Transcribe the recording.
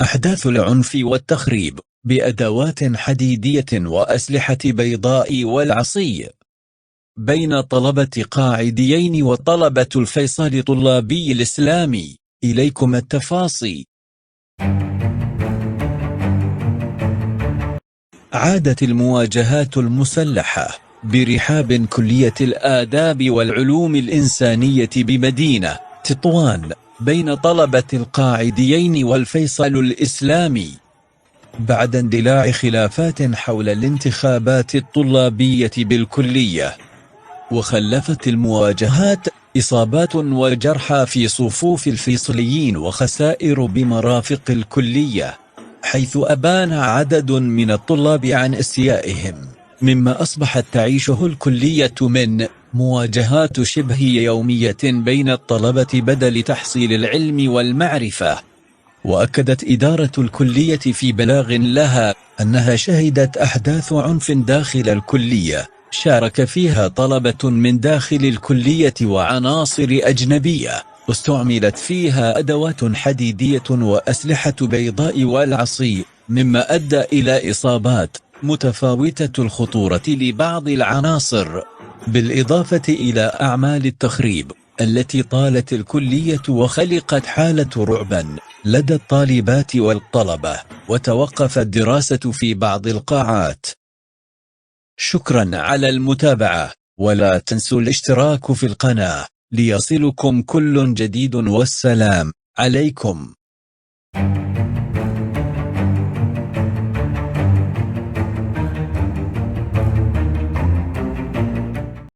أحداث العنف والتخريب بأدوات حديدية وأسلحة بيضاء والعصي بين طلبة قاعديين وطلبة الفيصل طلابي الإسلامي. إليكم التفاصيل. عادت المواجهات المسلحة برحاب كلية الآداب والعلوم الإنسانية بمدينة تطوان بين طلبة القاعديين والفيصل الإسلامي بعد اندلاع خلافات حول الانتخابات الطلابية بالكلية. وخلفت المواجهات إصابات وجرحى في صفوف الفيصليين وخسائر بمرافق الكلية، حيث أبان عدد من الطلاب عن استيائهم، مما أصبحت تعيشه الكلية من مواجهات شبه يومية بين الطلبة بدل تحصيل العلم والمعرفة. وأكدت إدارة الكلية في بلاغ لها أنها شهدت أحداث عنف داخل الكلية شارك فيها طلبة من داخل الكلية وعناصر أجنبية، واستعملت فيها أدوات حديدية وأسلحة بيضاء والعصي، مما أدى إلى إصابات متفاوتة الخطورة لبعض العناصر، بالإضافة إلى أعمال التخريب التي طالت الكلية وخلقت حالة رعب لدى الطالبات والطلبة، وتوقفت الدراسة في بعض القاعات. شكرا على المتابعة، ولا تنسوا الاشتراك في القناة ليصلكم كل جديد، والسلام عليكم.